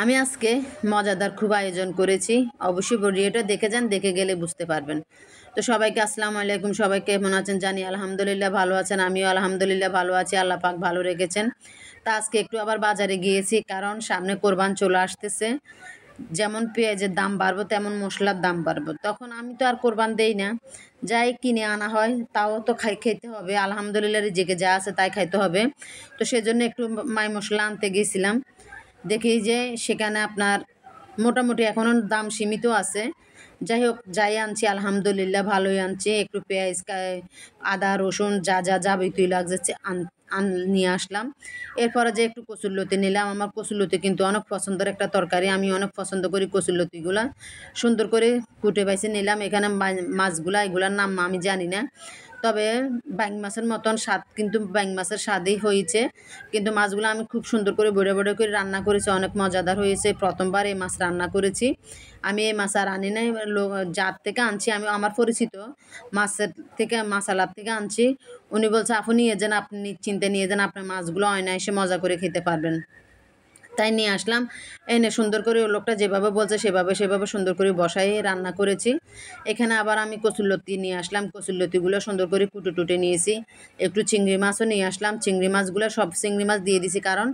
আমি আজকে মজাদার খুব আয়োজন করেছি। অবশ্যই ভিডিওটা দেখে যান, দেখে গেলে বুঝতে পারবেন। তো সবাইকে আসসালামু আলাইকুম। সবাই কেমন আছেন জানি আলহামদুলিল্লাহ ভালো আছেন। আমিও আলহামদুলিল্লাহ ভালো আছি। আল্লাহ পাক ভালো রেখেছেন। তা আজকে একটু আবার বাজারে গিয়েছি, কারণ সামনে কোরবান চলে আসতেছে। যেমন পেঁয়াজের দাম বাড়বো তেমন মশলার দাম বাড়বো, তখন আমি তো আর কোরবান দেই না, যাই কিনে আনা হয় তাও তো খেতে হবে। আলহামদুলিল্লাহ রিজিকে যা আছে তাই খাইতে হবে। তো সেজন্য একটু মাই মশলা আনতে গিয়েছিলাম। দেখি যে সেখানে আপনার মোটামুটি এখনও দাম সীমিত আছে। যাই হোক, যাই আনছি আলহামদুলিল্লাহ ভালোই আনছি। একটু পেঁয়াজ, আদা, রসুন যা যা যাবতীয় লাগছে নিয়ে আসলাম। এরপরে যে একটু কচুরলতি নিলাম। আমার কচুরলতি কিন্তু অনেক পছন্দের একটা তরকারি, আমি অনেক পছন্দ করি কচুরলতিগুলা। সুন্দর করে কুটে বাইছে নিলাম। এখানে মাছগুলা, এগুলার নাম আমি জানি না, তবে ব্যাং মাছের মতন স্বাদ, কিন্তু ব্যাং মাছের স্বাদই হয়েছে। কিন্তু মাছগুলো আমি খুব সুন্দর করে বড়ে বড়ে করে রান্না করেছি, অনেক মজাদার হয়েছে। প্রথমবার এই মাছ রান্না করেছি। আমি এই মাছ আর আনি নাই, যার থেকে আনছি আমি আমার পরিচিত মাছের থেকে, মাসালার থেকে আনছি। উনি বলছে আপু নিয়ে যান, আপনি নিশ্চিন্তে নিয়ে যান, আপনার মাছগুলো অনায়াসে মজা করে খেতে পারবেন। তাই নিয়ে আসলাম। এনে সুন্দর করে ও লোকটা যেভাবে বলছে সেভাবে সুন্দর করে বসাই রান্না করেছি। এখানে আবার আমি কচুরলতি নিয়ে আসলাম। কচুরলতিগুলো সুন্দর করে কুটে টুটে নিয়েছি। একটু চিংড়ি মাছও নিয়ে আসলাম। চিংড়ি মাছগুলো সব চিংড়ি মাছ দিয়ে দিছি, কারণ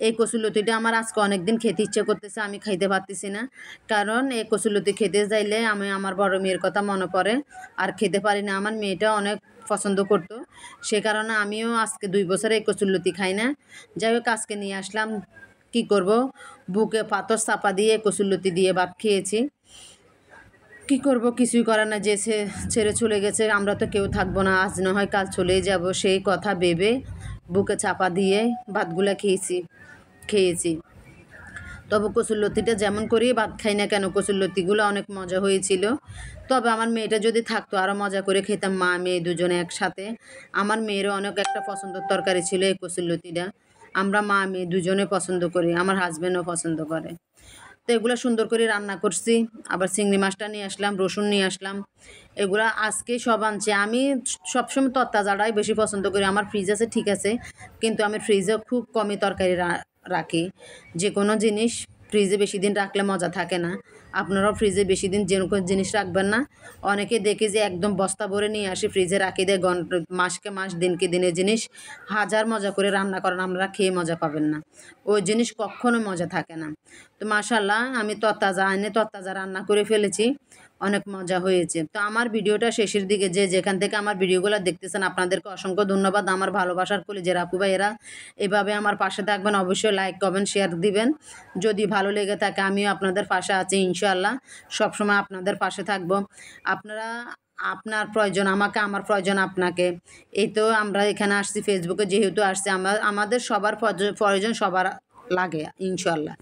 এই কচুরলতিটা আমার আজকে অনেক দিন খেতে ইচ্ছে করতেছে, আমি খাইতে পারতেছি না। কারণ এই কচুরলতি খেতে যাইলে আমি আমার বড় মেয়ের কথা মনে পড়ে, আর খেতে পারি না। আমার মেয়েটা অনেক পছন্দ করতো, সে কারণে আমিও আজকে 2 বছর এই কচুরলতি খাই না। যাই হোক, আজকে নিয়ে আসলাম। কি করব, বুকে পাথর চাপা দিয়ে কচুরলতি দিয়ে ভাত খেয়েছি। কি করব, কিছুই করার না। যে ছেড়ে চলে গেছে, আমরা তো কেউ থাকবো না, আজ না হয় কাল চলেই যাব, সেই কথা ভেবে বুকে চাপা দিয়ে ভাতগুলা খেয়েছি। তবে কচুরলতিটা যেমন করি ভাত খাই না কেন, কচুরলতিগুলো অনেক মজা হয়েছিল। তবে আমার মেয়েটা যদি থাকতো আরও মজা করে খেতাম, মা মেয়ে দুজনে একসাথে। আমার মেয়েরও অনেক একটা পছন্দের তরকারি ছিল এই কচুরলতিটা। আমরা মা মেয়ে দুজনে পছন্দ করি, আমার হাজব্যান্ডও পছন্দ করে। তো এগুলো সুন্দর করে রান্না করছি। আবার চিংড়ি মাছটা নিয়ে আসলাম, রসুন নিয়ে আসলাম। এগুলো আজকে সব আনছি। আমি সবসময় তরতাজাটাই বেশি পছন্দ করি। আমার ফ্রিজ আছে ঠিক আছে, কিন্তু আমি ফ্রিজে খুব কমই তরকারি রাখি। যে কোনো জিনিস ফ্রিজে বেশি দিন রাখলে মজা থাকে না। আপনারাও ফ্রিজে বেশি দিন যে কোনো জিনিস রাখবেন না। অনেকে দেখি যে একদম বস্তা ভরে নিয়ে আসি, ফ্রিজে রাখি দেয় মাসকে মাস, দিনকে দিনের জিনিস হাজার মজা করে রান্না করেন, আমরা খেয়ে মজা পাবেন না। ওই জিনিস কখনো মজা থাকে না। তো মাশাআল্লাহ, আমি তরতাজা রান্না করে ফেলেছি, অনেক মজা হয়েছে। তো আমার ভিডিওটা শেষের দিকে যে যেখান থেকে আমার ভিডিওগুলো দেখতেছেন, আপনাদেরকে অসংখ্য ধন্যবাদ। আমার ভালোবাসার কলিজার আপু ভাইয়েরা, এভাবে আমার পাশে থাকবেন। অবশ্যই লাইক কমেন্ট শেয়ার দিবেন। যদি ভালো লেগে থাকে, আমিও আপনাদের পাশে আছি ইনশাআল্লাহ, সবসময় আপনাদের পাশে থাকবো। আপনারা, আপনার প্রয়োজন আমাকে, আমার প্রয়োজন আপনাকে। এই তো আমরা এখানে আসছি ফেসবুকে যেহেতু আসছি, আমাদের সবার প্রয়োজন সবার লাগে ইনশাআল্লাহ।